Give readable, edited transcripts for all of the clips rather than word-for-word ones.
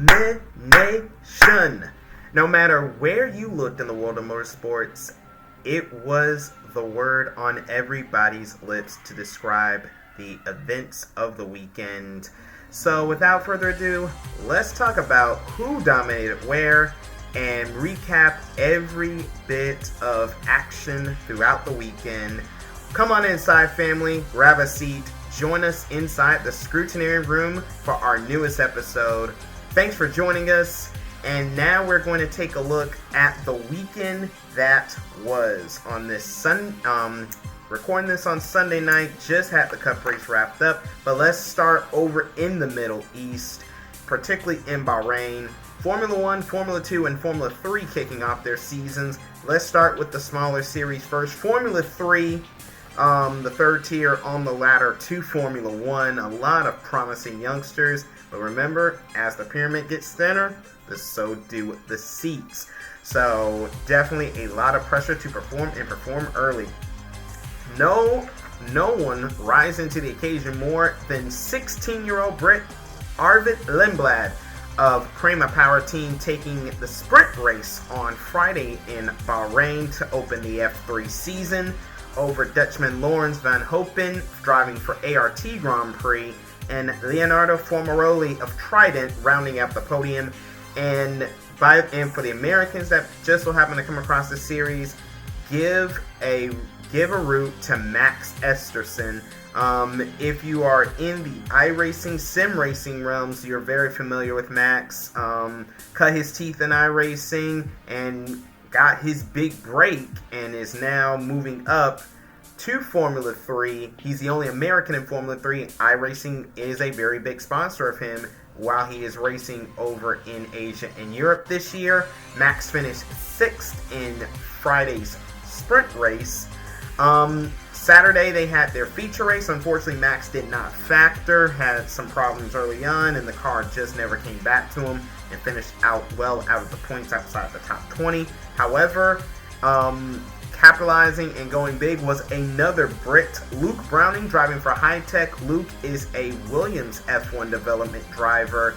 Domination. No matter where you looked in the world of motorsports, it was the word on everybody's lips to describe the events of the weekend. So without further ado, let's talk about who dominated where and recap every bit of action throughout the weekend. Come on inside, family, grab a seat, join us inside the Scrutineering Room for our newest episode. Thanks for joining us, and now we're going to take a look at the weekend that was on this recording this on Sunday night. Just had the Cup race wrapped up, but let's start over in the Middle East, particularly in Bahrain. Formula 1, Formula 2, and Formula 3 kicking off their seasons. Let's start with the smaller series first. Formula 3, the third tier on the ladder to Formula 1. A lot of promising youngsters, but remember, as the pyramid gets thinner, so do the seats. So definitely a lot of pressure to perform and perform early. No one rising to the occasion more than 16-year-old Brit Arvid Lindblad of Prema Power Team taking the sprint race on Friday in Bahrain to open the F3 season over Dutchman Laurens van Hopen driving for ART Grand Prix and Leonardo Formaroli of Trident rounding out the podium. And for the Americans that just so happen to come across the series, give a root to Max Esterson. If you are in the iRacing, sim racing realms, you're very familiar with Max. Cut his teeth in iRacing and got his big break and is now moving up to Formula 3. He's the only American in Formula 3. iRacing is a very big sponsor of him while he is racing over in Asia and Europe this year. Max finished 6th in Friday's sprint race. Saturday they had their feature race. Unfortunately, Max did not factor, had some problems early on, and the car just never came back to him and finished out of the points outside the top 20. However, capitalizing and going big was another Brit, Luke Browning, driving for High Tech. Luke is a Williams F1 development driver,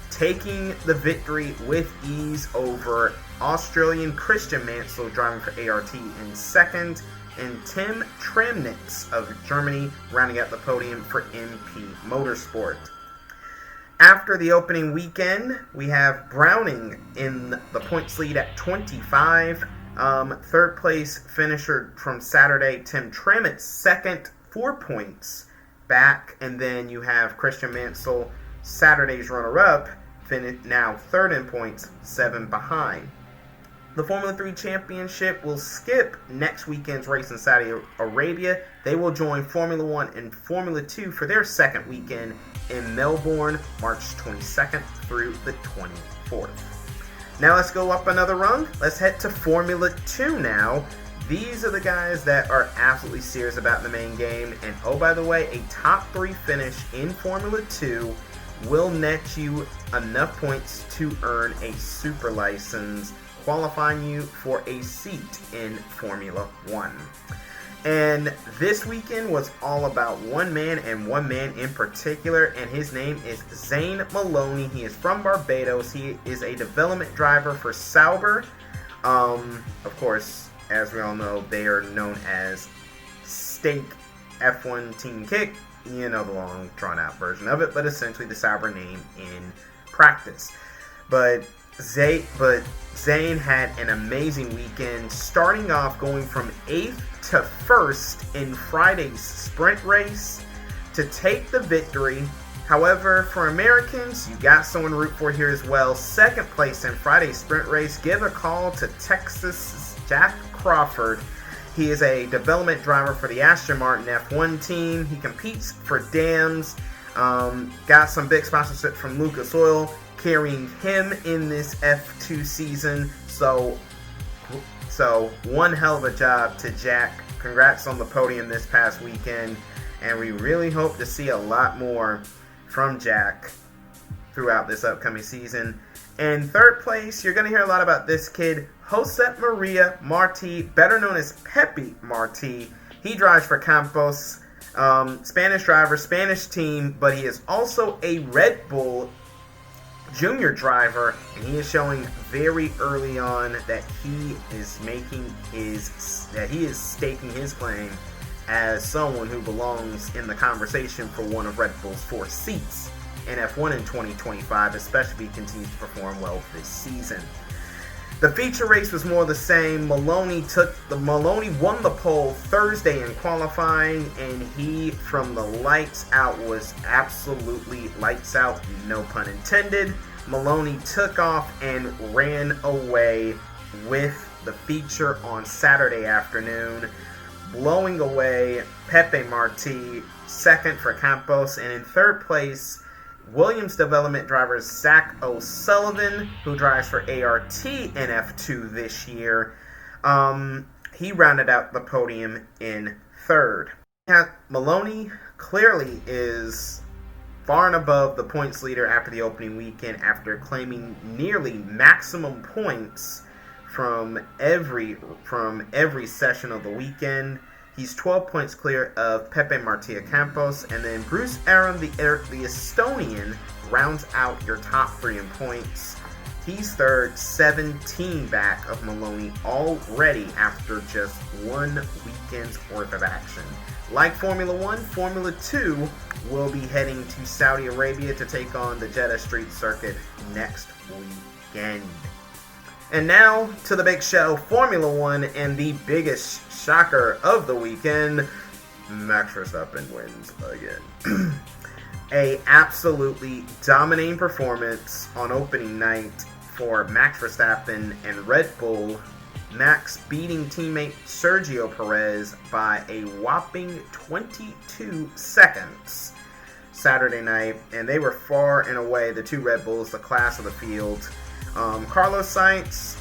taking the victory with ease over Australian Christian Mansell, driving for ART in second, and Tim Tramnitz of Germany rounding out the podium for MP Motorsport. After the opening weekend, we have Browning in the points lead at 25. Third place finisher from Saturday, Tim Tramnitz, second, 4 points back. And then you have Christian Mansell, Saturday's runner-up, now third in points, 7 behind. The Formula 3 Championship will skip next weekend's race in Saudi Arabia. They will join Formula 1 and Formula 2 for their second weekend in Melbourne, March 22nd through the 24th. Now let's go up another rung. Let's head to Formula 2 now. These are the guys that are absolutely serious about the main game. And oh, by the way, a top 3 finish in Formula 2 will net you enough points to earn a super license, qualifying you for a seat in Formula 1. And this weekend was all about one man and one man in particular, and his name is Zane Maloney. He is from Barbados. He is a development driver for Sauber. Of course, as we all know, they are known as Stake F1 Team Kick. You know the long, drawn-out version of it, but essentially the Sauber name in practice. But Zane had an amazing weekend, starting off going from 8th to 1st in Friday's sprint race to take the victory. However, for Americans, you got someone to root for here as well. Second place in Friday's sprint race. Give a call to Texas' Jack Crawford. He is a development driver for the Aston Martin F1 team. He competes for Dams. Got some big sponsorship from Lucas Oil, carrying him in this F2 season. So one hell of a job to Jack. Congrats on the podium this past weekend. And we really hope to see a lot more from Jack throughout this upcoming season. In third place, you're going to hear a lot about this kid, Josep Maria Martí, better known as Pepe Martí. He drives for Campos, Spanish driver, Spanish team, but he is also a Red Bull junior driver, and he is showing very early on that he is staking his claim as someone who belongs in the conversation for one of Red Bull's 4 seats in F1 in 2025, especially if he continues to perform well this season. The feature race was more the same. Maloney won the pole Thursday in qualifying, and he, from the lights out, was absolutely lights out, no pun intended. Maloney took off and ran away with the feature on Saturday afternoon, blowing away Pepe Marti, second for Campos, and in third place, Williams development driver Zach O'Sullivan, who drives for ART in F2 this year. He rounded out the podium in third. Maloney clearly is far and above the points leader after the opening weekend, after claiming nearly maximum points from every session of the weekend. He's 12 points clear of Pepe Marti Campos, and then Bruce Aron, the Estonian, rounds out your top 3 in points. He's third, 17 back of Maloney already after just one weekend's worth of action. Like Formula 1, Formula 2 will be heading to Saudi Arabia to take on the Jeddah Street Circuit next weekend. And now to the big show, Formula 1, and the biggest shocker of the weekend, Max Verstappen wins again. A absolutely dominating performance on opening night for Max Verstappen and Red Bull. Max beating teammate Sergio Perez by a whopping 22 seconds Saturday night, and they were far and away the 2 Red Bulls, the class of the field. Carlos Sainz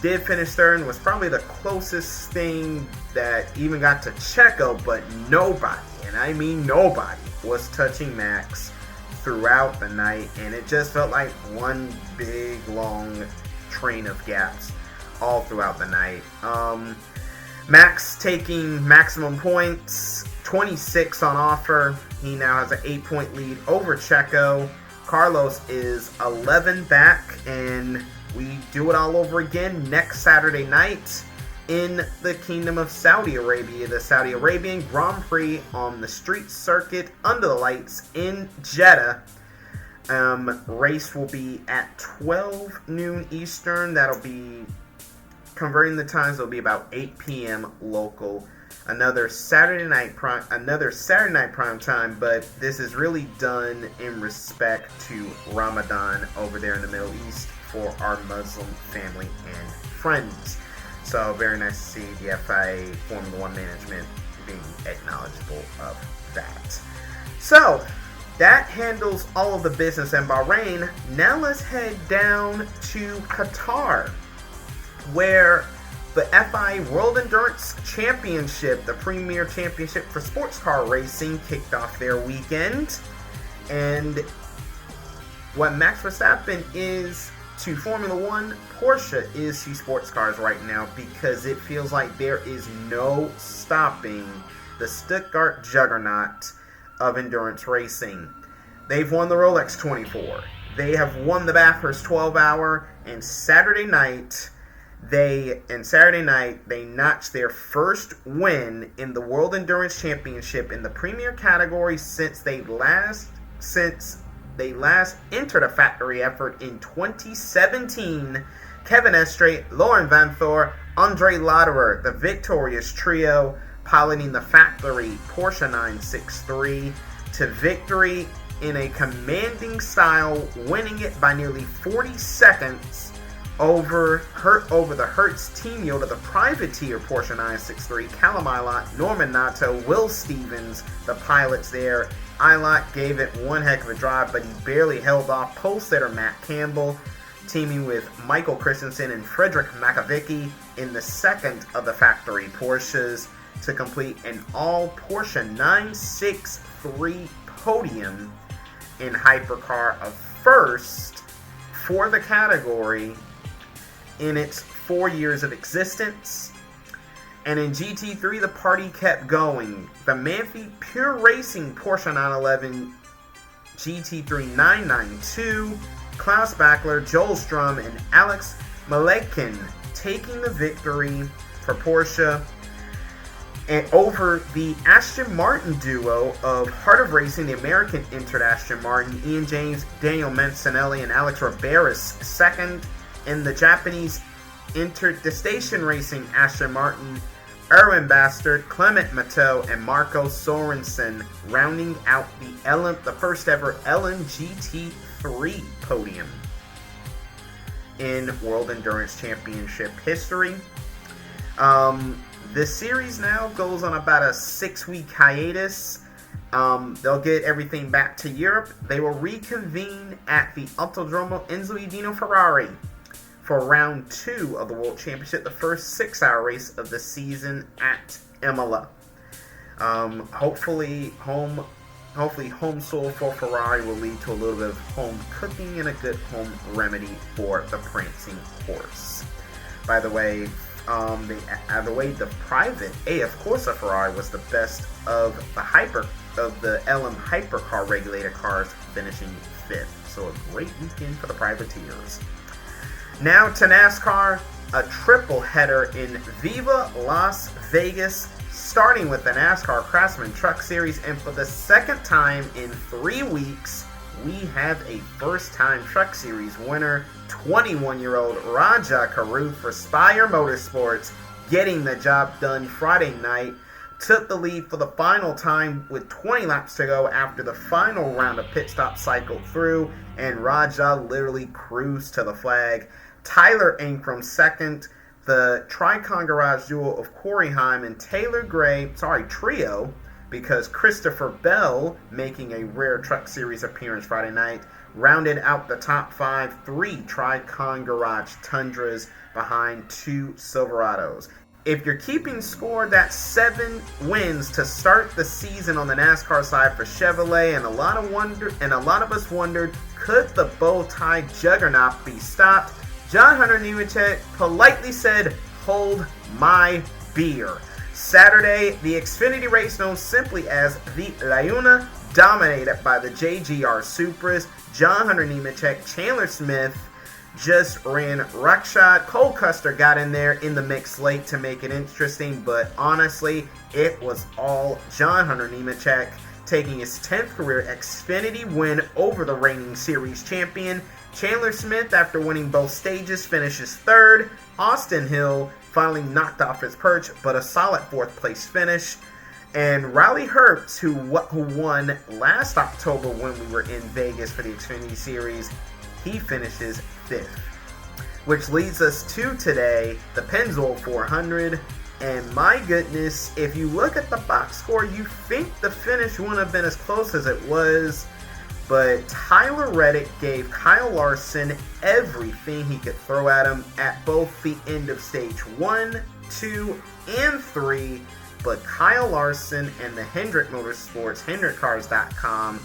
did finish third and was probably the closest thing that even got to Checo, but nobody, and I mean nobody, was touching Max throughout the night, and it just felt like one big long train of gaps all throughout the night. Max taking maximum points, 26 on offer. He now has an 8-point lead over Checo. Carlos is 11 back, and we do it all over again next Saturday night in the Kingdom of Saudi Arabia. The Saudi Arabian Grand Prix on the street circuit under the lights in Jeddah. Race will be at 12 noon Eastern. That'll be, converting the times, will be about 8 p.m. local. Another Saturday night prime time, but this is really done in respect to Ramadan over there in the Middle East for our Muslim family and friends. So very nice to see the FIA Formula 1 management being acknowledgeable of that. So that handles all of the business in Bahrain. Now let's head down to Qatar, where the FIA World Endurance Championship, the premier championship for sports car racing, kicked off their weekend. And what Max Verstappen is to Formula 1, Porsche is to sports cars right now, because it feels like there is no stopping the Stuttgart juggernaut of endurance racing. They've won the Rolex 24. They have won the Bathurst 12-hour, and Saturday night they notched their first win in the World Endurance Championship in the premier category since they last entered a factory effort in 2017. Kevin Estre, Lauren Vanthoor, Andre Lauderer, the victorious trio, piloting the factory Porsche 963 to victory in a commanding style, winning it by nearly 40 seconds over the Hertz team yield of the privateer Porsche 963, Callum Ilott, Norman Nato, Will Stevens, the pilots there. Ilott gave it one heck of a drive, but he barely held off pole sitter Matt Campbell, teaming with Michael Christensen and Frederick Makovicky in the second of the factory Porsches to complete an all-Porsche 963 podium in hypercar, of first for the category in its 4 years of existence. And in GT3, the party kept going. The Manthey Pure Racing Porsche 911 GT3 992 Klaus Bachler, Joel Strum, and Alex Malekin taking the victory for Porsche and over the Aston Martin duo of Heart of Racing, the American entered Aston Martin, Ian James, Daniel Mancinelli, and Alex Riberas second, and the Japanese entered the Station Racing Aston Martin, Erwin Bastard, Clement Matteau, and Marco Sorensen rounding out the first ever LMGT3 podium in World Endurance Championship history. The series now goes on about a 6-week hiatus. They'll get everything back to Europe. They will reconvene at the Autodromo Enzo Dino Ferrari for round 2 of the World Championship, the first 6-hour race of the season at Imola. Hopefully home soil for Ferrari will lead to a little bit of home cooking and a good home remedy for the prancing horse. By the way, the private AF Corsa Ferrari was the best of the LM hypercar regulated cars, finishing 5th. So a great weekend for the privateers. Now to NASCAR, a triple header in Viva Las Vegas, starting with the NASCAR Craftsman Truck Series, and for the second time in 3 weeks, we have a first-time Truck Series winner, 21-year-old Rajah Caruth for Spire Motorsports, getting the job done Friday night. Took the lead for the final time with 20 laps to go after the final round of pit stop cycled through, and Rajah literally cruised to the flag. Tyler Ankrum second. The Tricon Garage duo of Corey Heim and Taylor Gray, trio, because Christopher Bell, making a rare Truck Series appearance Friday night, rounded out the top 5, 3 Tricon Garage Tundras behind 2 Silverados. If you're keeping score, that's 7 wins to start the season on the NASCAR side for Chevrolet, and a lot of us wondered, could the bow tie juggernaut be stopped? John Hunter Nemechek politely said, "Hold my beer." Saturday, the Xfinity race, known simply as the Laguna, dominated by the JGR Supras. John Hunter Nemechek, Chandler Smith just ran ruckshot. Cole Custer got in there in the mix late to make it interesting, but honestly, it was all John Hunter Nemechek, taking his 10th career Xfinity win over the reigning series champion. Chandler Smith, after winning both stages, finishes 3rd. Austin Hill finally knocked off his perch, but a solid 4th place finish. And Riley Herbst, who won last October when we were in Vegas for the Xfinity Series, he finishes 5th. Which leads us to today, the Pennzoil 400. And my goodness, if you look at the box score, you think the finish wouldn't have been as close as it was. But Tyler Reddick gave Kyle Larson everything he could throw at him at both the end of stage 1, 2, and 3. But Kyle Larson and the Hendrick Motorsports, HendrickCars.com,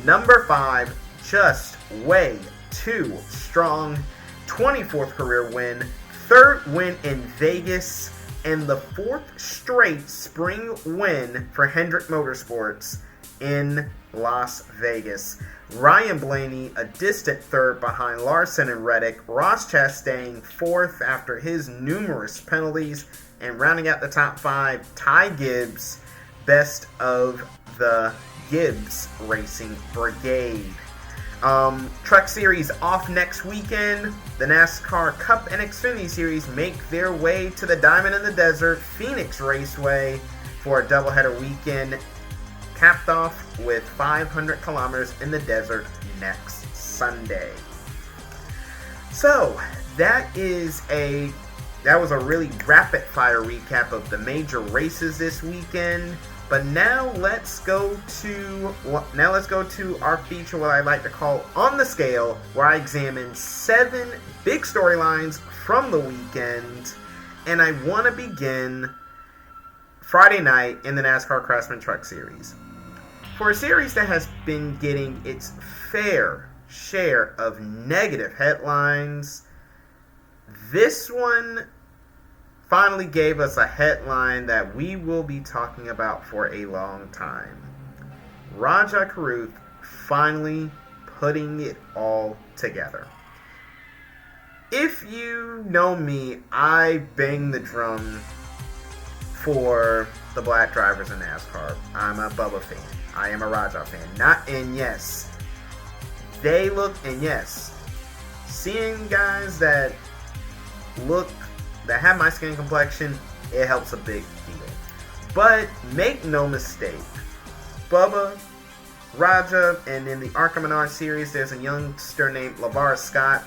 number 5, just way too strong. 24th career win, 3rd win in Vegas, and the 4th straight spring win for Hendrick Motorsports in Las Vegas. Ryan Blaney, a distant 3rd behind Larson and Reddick. Ross Chastain, 4th after his numerous penalties. And rounding out the top 5, Ty Gibbs, best of the Gibbs Racing Brigade. Truck Series off next weekend. The NASCAR Cup and Xfinity Series make their way to the Diamond in the Desert, Phoenix Raceway, for a doubleheader weekend, capped off with 500 kilometers in the desert next Sunday. So that was a really rapid fire recap of the major races this weekend. But now let's go to our feature, what I like to call On the Scale, where I examine 7 big storylines from the weekend. And I want to begin Friday night in the NASCAR Craftsman Truck Series. For a series that has been getting its fair share of negative headlines, this one finally gave us a headline that we will be talking about for a long time. Rajah Caruth finally putting it all together. If you know me, I bang the drum for the black drivers in NASCAR. I'm a Bubba fan. I am a Rajah fan. Seeing guys that have my skin complexion, it helps a big deal. But make no mistake, Bubba, Rajah, and in the Arkham Menard series, there's a youngster named LeVar Scott.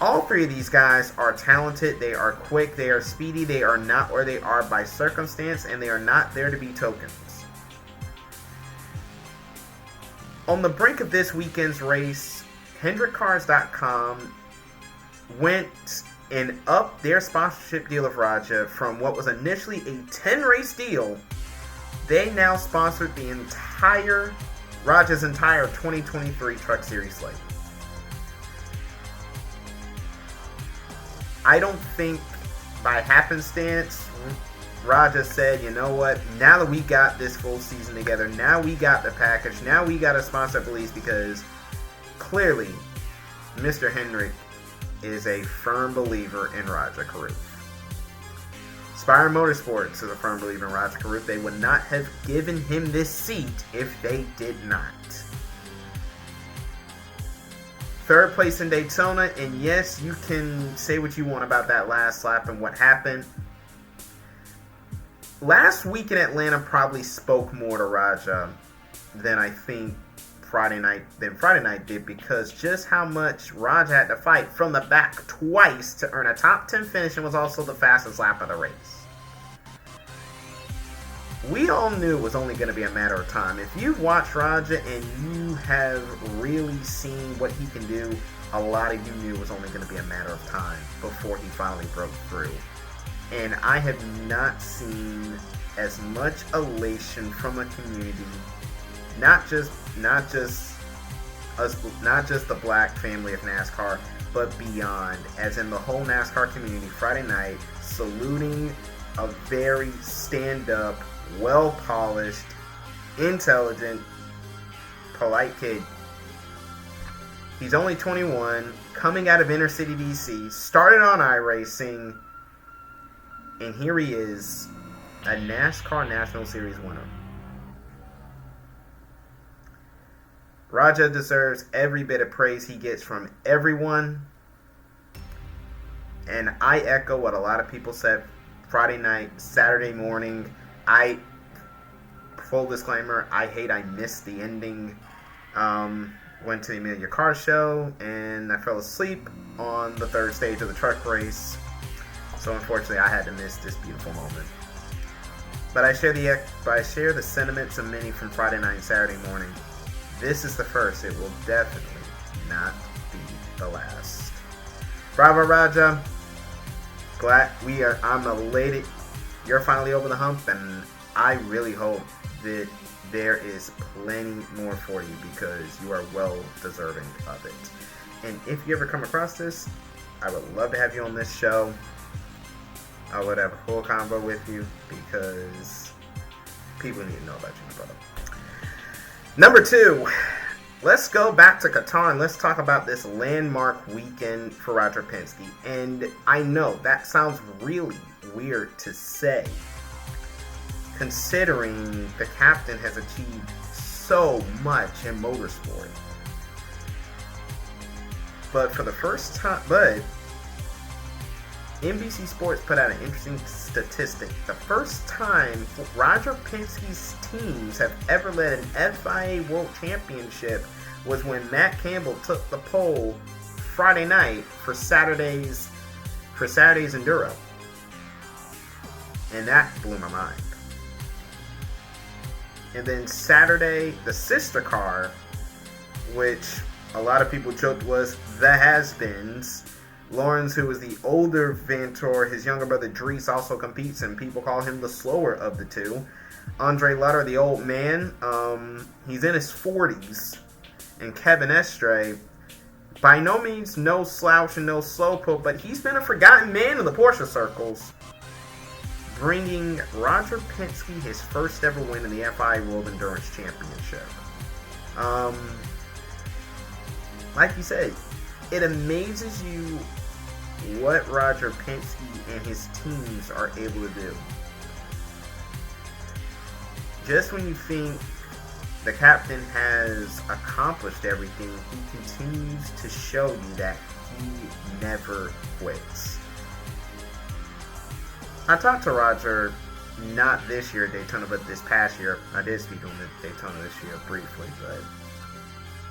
All three of these guys are talented, they are quick, they are speedy, they are not where they are by circumstance, and they are not there to be tokens. On the brink of this weekend's race, HendrickCars.com went and upped their sponsorship deal of Rajah from what was initially a 10-race deal. They now sponsored Rajah's entire 2023 Truck Series slate. I don't think by happenstance Rajah said, you know what, now that we got this full season together, now we got the package, now we got a sponsor police, because clearly Mr. Hendrick is a firm believer in Rajah Caruth. Spire Motorsports is a firm believer in Rajah Caruth. They would not have given him this seat if they did not. Third place in Daytona, and yes, you can say what you want about that last lap and what happened. Last week in Atlanta probably spoke more to Rajah than I think Friday night did, because just how much Rajah had to fight from the back twice to earn a top 10 finish, and was also the fastest lap of the race. We all knew it was only going to be a matter of time. If you've watched Rajah and you have really seen what he can do, a lot of you knew it was only going to be a matter of time before he finally broke through. And I have not seen as much elation from a community, not just the black family of NASCAR, but beyond, as in the whole NASCAR community Friday night, saluting a very stand-up, well-polished, intelligent, polite kid. He's only 21, coming out of inner city DC, started on iRacing, and here he is, a NASCAR National Series winner. Rajah deserves every bit of praise he gets from everyone, and I echo what a lot of people said Friday night, Saturday morning. Full disclaimer, I missed the ending. Went to the Amelia Car Show, and I fell asleep on the third stage of the truck race. So unfortunately, I had to miss this beautiful moment. But I share the sentiments of many from Friday night and Saturday morning. This is the first. It will definitely not be the last. Bravo, Rajah. I'm elated you're finally over the hump, and I really hope that there is plenty more for you, because you are well deserving of it. And if you ever come across this, I would love to have you on this show. I would have a full convo with you, because people need to know about you, my brother. Number 2, let's go back to Qatar and let's talk about this landmark weekend for Roger Penske. And I know that sounds really weird to say, considering the captain has achieved so much in motorsport. But for the first time, NBC Sports put out an interesting statistic. The first time Roger Penske's teams have ever led an FIA World Championship was when Matt Campbell took the pole Friday night for Saturday's Enduro. And that blew my mind. And then Saturday, the sister car, which a lot of people joked was the has-beens. Lawrence, who is the older Vantor, his younger brother Dries also competes, and people call him the slower of the two. Andre Lutter, the old man, he's in his 40s. And Kevin Estre, by no means no slouch and no slowpoke, but he's been a forgotten man in the Porsche circles, bringing Roger Penske his first ever win in the FIA World Endurance Championship. Like you said, it amazes you what Roger Penske and his teams are able to do. Just when you think the captain has accomplished everything, he continues to show you that he never quits. I talked to Roger, not this year at Daytona, but this past year. I did speak to him at Daytona this year briefly, but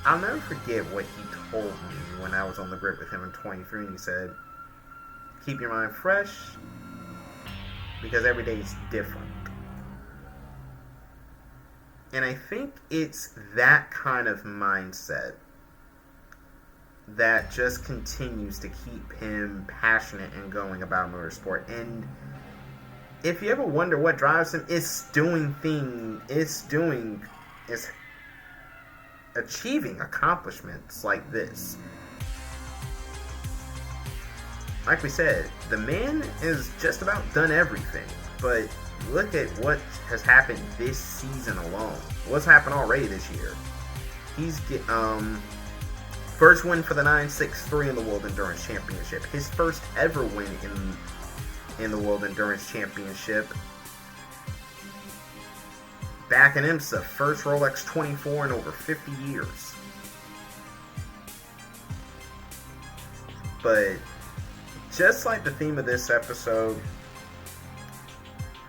I'll never forget what he told me when I was on the grid with him in 23, and he said, keep your mind fresh, because every day is different. And I think it's that kind of mindset that just continues to keep him passionate and going about motorsport. And if you ever wonder what drives him, it's achieving accomplishments like this. Like we said, the man has just about done everything, but look at what has happened this season alone. What's happened already this year? He's first win for the 963 in the World Endurance Championship. His first ever win in the World Endurance Championship. Back in IMSA, first Rolex 24 in over 50 years. But just like the theme of this episode,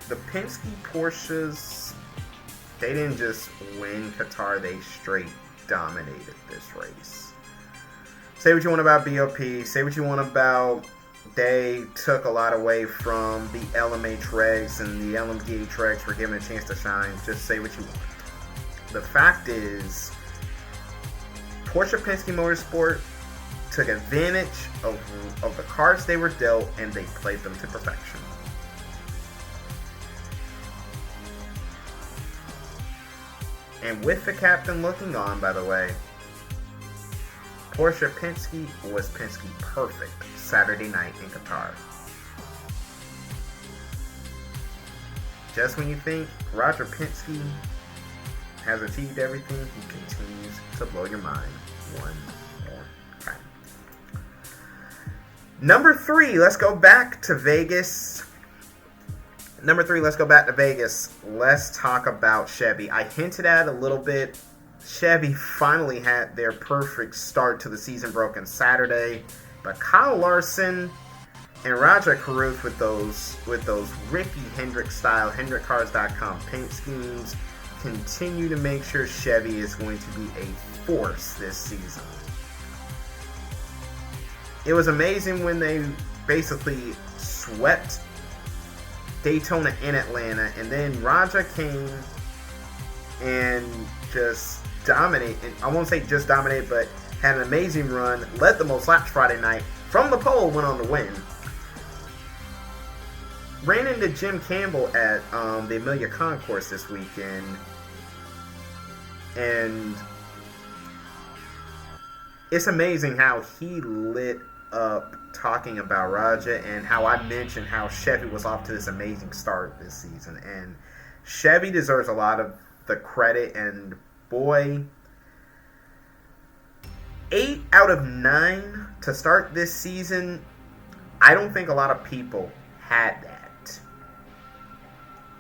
the Penske Porsches, they didn't just win Qatar, they straight dominated this race. Say what you want about BOP, say what you want about they took a lot away from the LMH regs, and the LMDH regs were given a chance to shine. Just say what you want. The fact is, Porsche Penske Motorsport took advantage of the cards they were dealt, and they played them to perfection. And with the captain looking on, by the way, Porsche Penske was Penske perfect Saturday night in Qatar. Just when you think Roger Penske has achieved everything, he continues to blow your mind one more time. Number 3, let's go back to Vegas. Let's talk about Chevy. I hinted at it a little bit. Chevy finally had their perfect start to the season broken Saturday, but Kyle Larson and Rajah Caruth with those Ricky Hendrick style HendrickCars.com paint schemes continue to make sure Chevy is going to be a force this season. It was amazing when they basically swept Daytona and Atlanta, and then Rajah came and just dominated. I won't say just dominated, but had an amazing run, led the most laps Friday night, from the pole went on to win. Ran into Jim Campbell at the Amelia Concourse this weekend, and it's amazing how he lit up talking about Rajah, and how I mentioned how Chevy was off to this amazing start this season. And Chevy deserves a lot of the credit, and boy, 8 out of 9 to start this season, I don't think a lot of people had that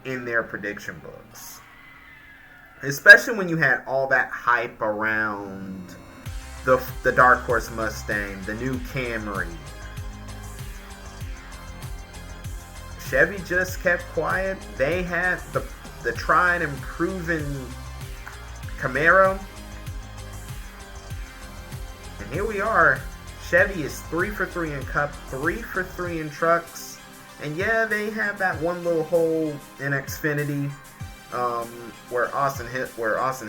in their prediction books. Especially when you had all that hype around the Dark Horse Mustang, the new Camry. Chevy just kept quiet. They had the tried and proven Camaro. And here we are. Chevy is 3 for 3 in Cup, 3 for 3 in trucks. And yeah, they have that one little hole in Xfinity where Austin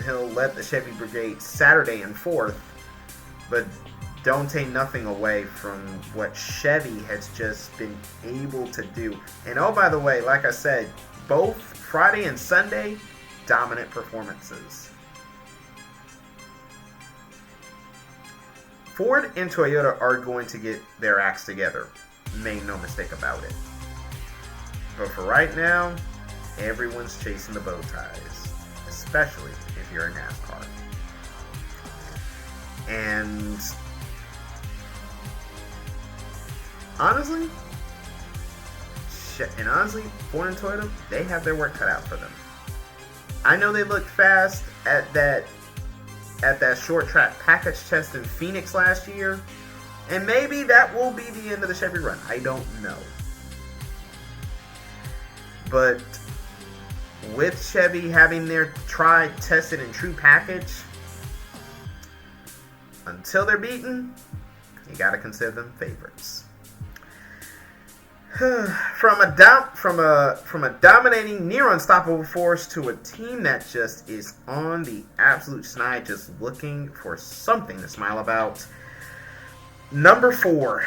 Hill led the Chevy Brigade Saturday in 4th. But don't take nothing away from what Chevy has just been able to do. And oh, by the way, like I said, both Friday and Sunday, dominant performances. Ford and Toyota are going to get their acts together. Make no mistake about it. But for right now, everyone's chasing the bow ties, especially if you're in NASCAR. And honestly, Ford and Toyota, they have their work cut out for them. I know they looked fast at that short track package test in Phoenix last year, and maybe that will be the end of the Chevy run. I don't know. But with Chevy having their tried, tested, and true package, until they're beaten, you gotta consider them favorites. From a dominating, near unstoppable force to a team that just is on the absolute snide, just looking for something to smile about. Number 4,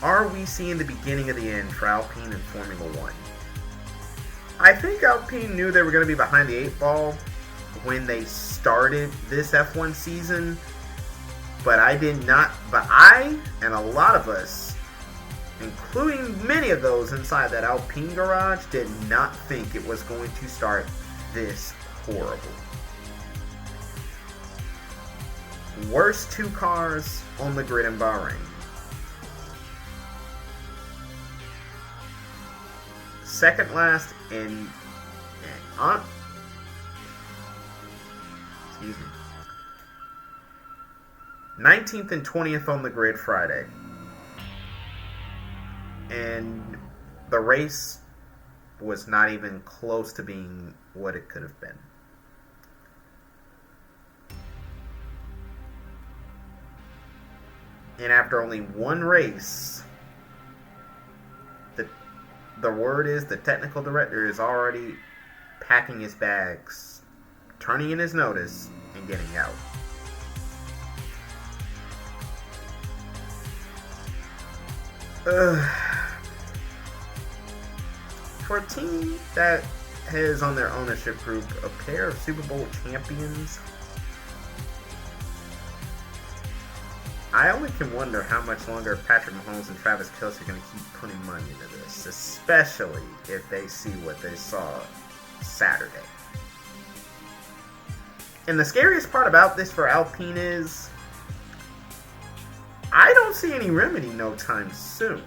are we seeing the beginning of the end for Alpine in Formula One? I think Alpine knew they were going to be behind the 8 ball when they started this F1 season, but I and a lot of us, including many of those inside that Alpine garage, did not think it was going to start this horrible. Worst 2 cars on the grid in Bahrain. Second last in 19th and 20th on the grid Friday. And the race was not even close to being what it could have been. And after only one race, the word is the technical director is already packing his bags, turning in his notice, and getting out. For a team that has on their ownership group a pair of Super Bowl champions, I only can wonder how much longer Patrick Mahomes and Travis Kelce are going to keep putting money into this, especially if they see what they saw Saturday. And the scariest part about this for Alpine is I don't see any remedy no time soon.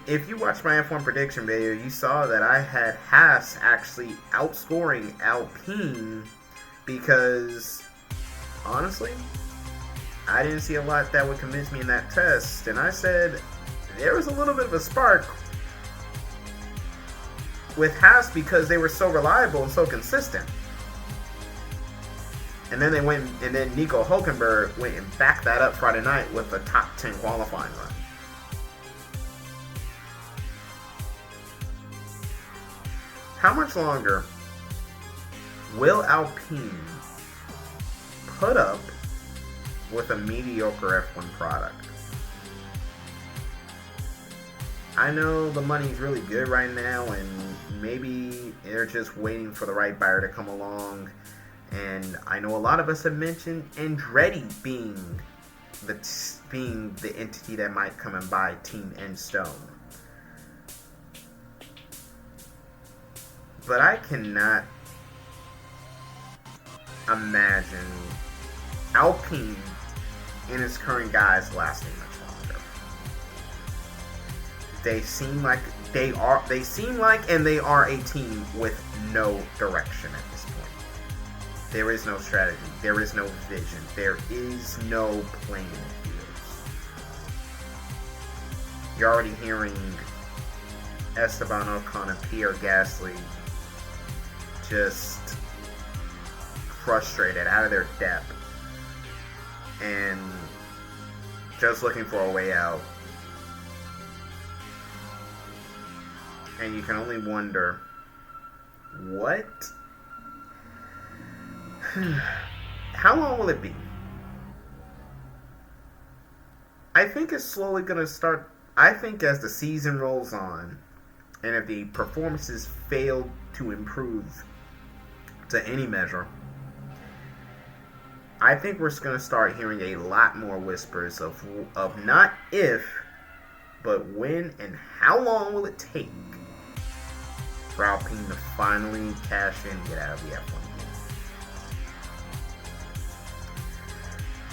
If you watched my F1 prediction video, you saw that I had Haas actually outscoring Alpine because, honestly, I didn't see a lot that would convince me in that test. And I said there was a little bit of a spark with Haas because they were so reliable and so consistent. And then Nico Hülkenberg went and backed that up Friday night with a top 10 qualifying run. How much longer will Alpine put up with a mediocre F1 product? I know the money's really good right now, and maybe they're just waiting for the right buyer to come along. And I know a lot of us have mentioned Andretti being the entity that might come and buy Team Enstone. But I cannot imagine Alpine and its current guys lasting much longer. They seem like they are a team with no direction at this point. There is no strategy. There is no vision. There is no plan in the field. You're already hearing Esteban Ocon and Pierre Gasly just frustrated, out of their depth, and just looking for a way out. And you can only wonder, what? How long will it be? I think it's slowly going to start. I think as the season rolls on, and if the performances fail to improve to any measure, I think we're going to start hearing a lot more whispers of not if, but when and how long will it take for Alpine to finally cash in and get out of the F1 game.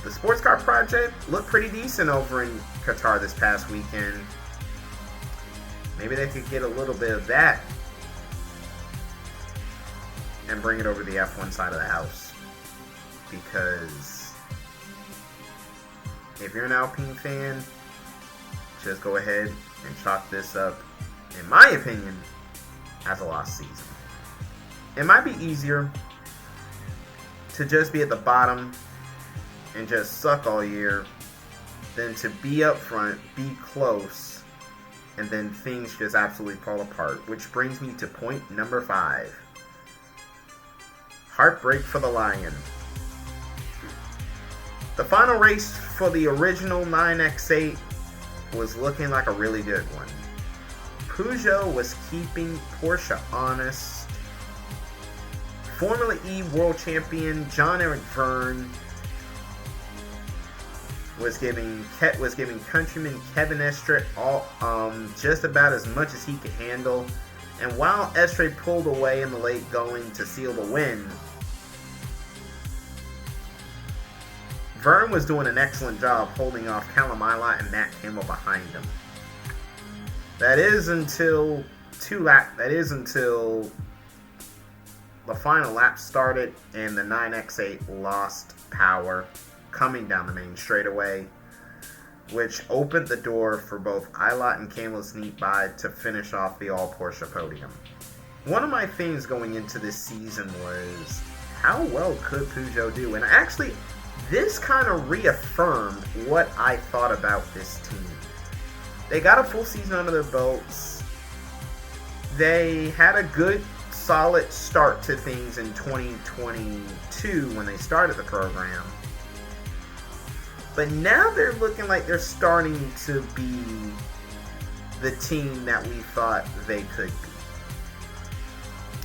The sports car project looked pretty decent over in Qatar this past weekend. Maybe they could get a little bit of that and bring it over to the F1 side of the house. Because if you're an Alpine fan, just go ahead and chalk this up, in my opinion, as a lost season. It might be easier to just be at the bottom and just suck all year than to be up front, be close, and then things just absolutely fall apart. Which brings me to point number 5. Heartbreak for the Lion. The final race for the original 9X8 was looking like a really good one. Peugeot was keeping Porsche honest. Formula E World Champion Jean-Eric Vergne was giving countryman Kevin Estre all just about as much as he could handle. And while Estre pulled away in the late going to seal the win, Vergne was doing an excellent job holding off Callum Ilott and Matt Campbell behind him. That is until the final lap started and the 9X8 lost power coming down the main straightaway, which opened the door for both Ilott and Campbell to sneak by to finish off the all-Porsche podium. One of my things going into this season was, how well could Peugeot do? And actually, this kind of reaffirmed what I thought about this team. They got a full season under their belts. They had a good, solid start to things in 2022 when they started the program. But now they're looking like they're starting to be the team that we thought they could be.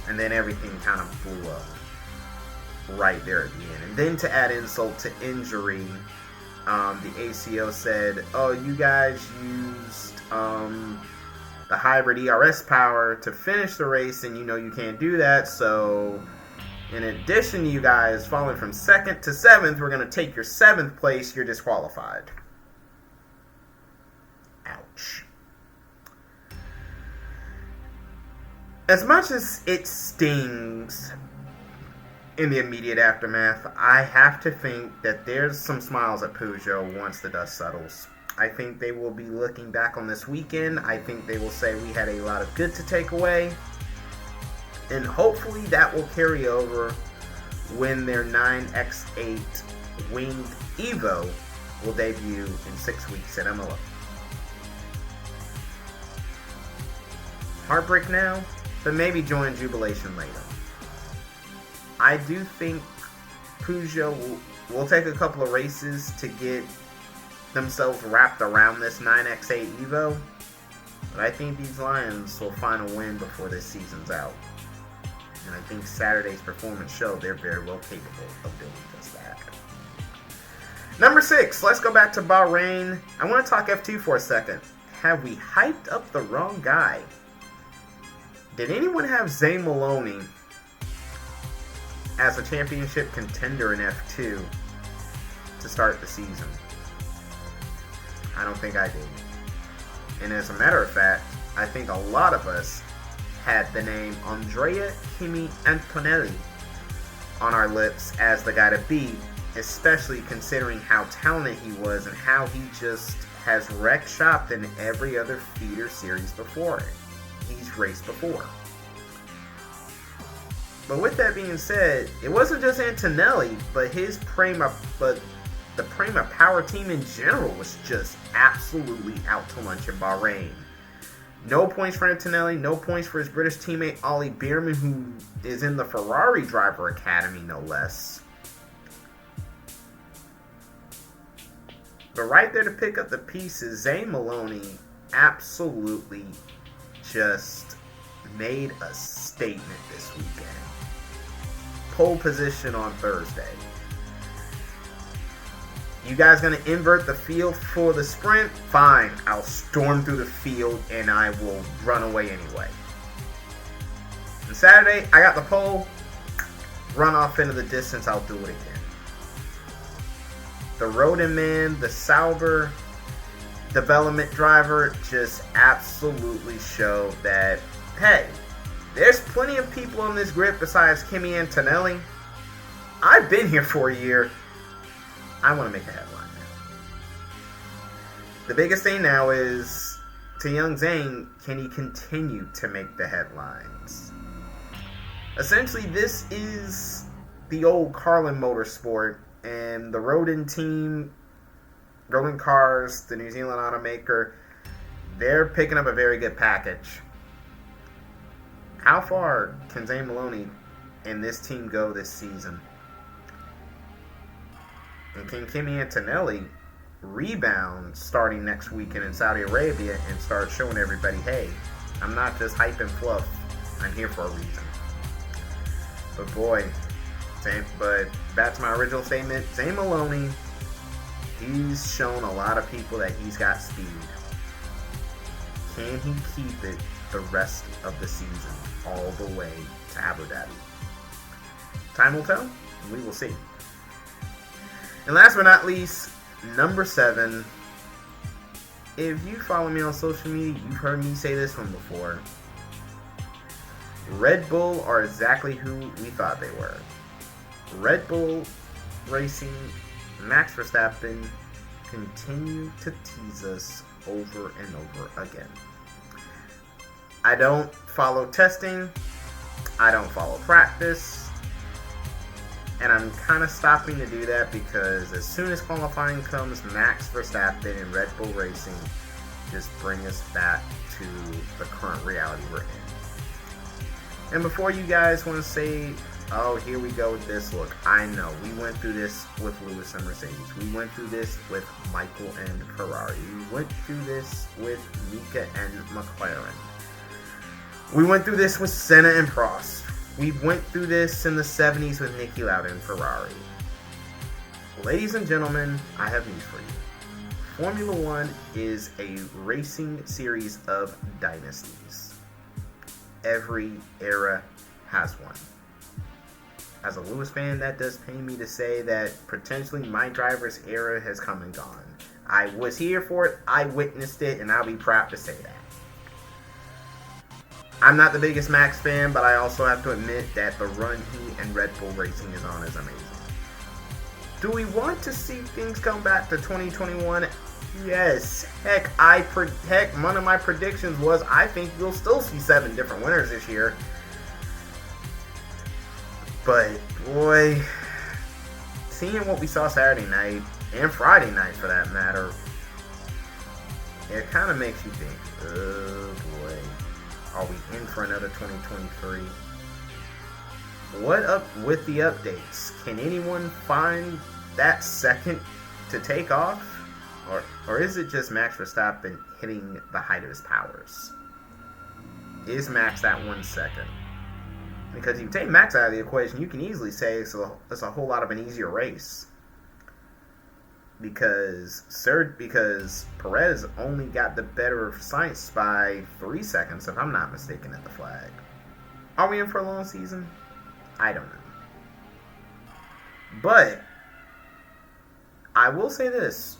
And then everything kind of blew up right there at the end. And then to add insult to injury, the ACO said, oh, you guys used the hybrid ERS power to finish the race, and you know you can't do that, so in addition to you guys falling from 2nd to 7th, we're going to take your 7th place, you're disqualified. Ouch. As much as it stings in the immediate aftermath, I have to think that there's some smiles at Peugeot once the dust settles. I think they will be looking back on this weekend. I think they will say we had a lot of good to take away. And hopefully that will carry over when their 9X8 winged Evo will debut in 6 weeks at MLO. Heartbreak now, but maybe joy and jubilation later. I do think Peugeot will take a couple of races to get themselves wrapped around this 9X8 Evo, but I think these Lions will find a win before this season's out. And I think Saturday's performance showed they're very well capable of doing just that. Number 6, let's go back to Bahrain. I want to talk F2 for a second. Have we hyped up the wrong guy? Did anyone have Zane Maloney as a championship contender in F2 to start the season? I don't think I did. And as a matter of fact, I think a lot of us had the name Andrea Kimi Antonelli on our lips as the guy to beat, especially considering how talented he was and how he just has wrecked shop in every other feeder series before it. He's raced before. But with that being said, it wasn't just Antonelli, but the Prema Power team in general was just absolutely out to lunch in Bahrain. No points for Antonelli, no points for his British teammate Ollie Bierman, who is in the Ferrari Driver Academy, no less. But right there to pick up the pieces, Zane Maloney absolutely just made a statement this weekend. Pole position on Thursday. You guys gonna invert the field for the sprint? Fine, I'll storm through the field and I will run away anyway. And Saturday, I got the pole. Run off into the distance, I'll do it again. The Rodin man, the Sauber development driver, just absolutely show that, hey, there's plenty of people in this grid besides Kimi Antonelli. I've been here for a year. I want to make a headline now. The biggest thing now is, to young Zane, can he continue to make the headlines? Essentially, this is the old Carlin Motorsport, and the Rodin team, Rodin Cars, the New Zealand automaker, they're picking up a very good package. How far can Zane Maloney and this team go this season? And can Kimi Antonelli rebound starting next weekend in Saudi Arabia and start showing everybody, hey, I'm not just hype and fluff, I'm here for a reason. But boy, but back to my original statement, Zane Maloney, he's shown a lot of people that he's got speed. Can he keep it the rest of the season all the way to Abu Dhabi? Time will tell, and we will see. And last but not least, number 7. If you follow me on social media, you've heard me say this one before. Red Bull are exactly who we thought they were. Red Bull Racing, Max Verstappen, continue to tease us over and over again. I don't follow testing. I don't follow practice. And I'm kind of stopping to do that because as soon as qualifying comes, Max Verstappen and Red Bull Racing just bring us back to the current reality we're in. And before you guys want to say, oh, here we go with this, look, I know. We went through this with Lewis and Mercedes. We went through this with Michael and Ferrari. We went through this with Mika and McLaren. We went through this with Senna and Prost. We went through this in the 70s with Niki Lauda and Ferrari. Ladies and gentlemen, I have news for you. Formula One is a racing series of dynasties. Every era has one. As a Lewis fan, that does pain me to say that potentially my driver's era has come and gone. I was here for it, I witnessed it, and I'll be proud to say that. I'm not the biggest Max fan, but I also have to admit that the run he and Red Bull Racing is on is amazing. Do we want to see things come back to 2021? Yes. Heck, one of my predictions was I think you'll still see 7 different winners this year. But, boy, seeing what we saw Saturday night, and Friday night for that matter, it kind of makes you think, oh boy, are we in for another 2023? What up with the updates? Can anyone find that second to take off? Or is it just Max Verstappen hitting the height of his powers? Is Max that 1 second? Because if you take Max out of the equation, you can easily say it's a whole lot of an easier race. Because Perez only got the better of Sainz by 3 seconds, if I'm not mistaken, at the flag. Are we in for a long season? I don't know. But I will say this.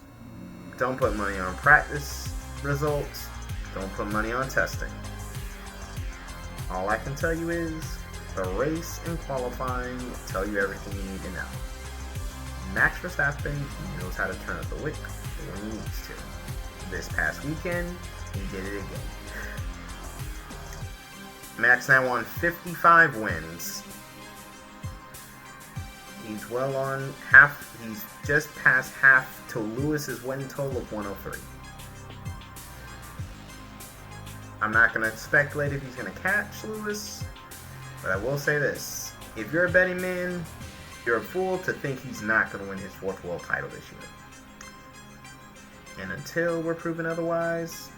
Don't put money on practice results. Don't put money on testing. All I can tell you is the race and qualifying tell you everything you need to know. Max Verstappen knows how to turn up the wick when he needs to. This past weekend, he did it again. Max now on 55 wins. He's well on half. He's just past half to Lewis's win total of 103. I'm not going to speculate if he's going to catch Lewis, but I will say this. If you're a betting man, you're a fool to think he's not going to win his 4th world title this year. And until we're proven otherwise,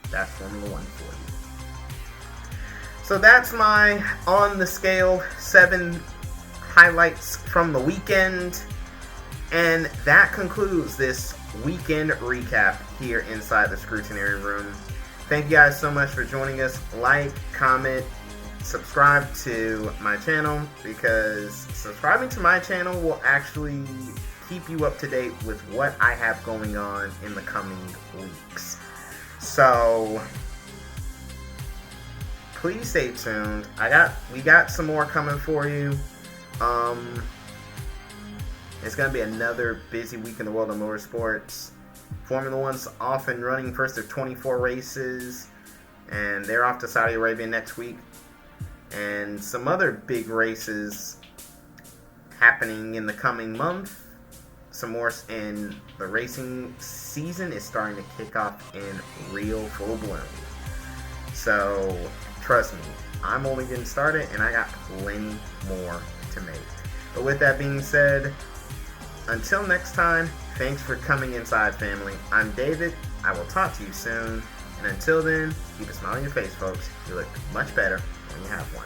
that's Formula One for you. So that's my on the scale 7 highlights from the weekend. And that concludes this weekend recap here inside the Scrutineering Room. Thank you guys so much for joining us. Like, comment, subscribe to my channel, because subscribing to my channel will actually keep you up to date with what I have going on in the coming weeks. So please stay tuned. We got some more coming for you. It's gonna be another busy week in the world of motorsports. Formula One's off and running, first of 24 races, and they're off to Saudi Arabia next week. And some other big races happening in the coming month. Some more, and the racing season is starting to kick off in real full bloom. So trust me, I'm only getting started, and I got plenty more to make. But with that being said, until next time, thanks for coming inside, family. I'm David. I will talk to you soon. And until then, keep a smile on your face, folks. You look much better when you have one.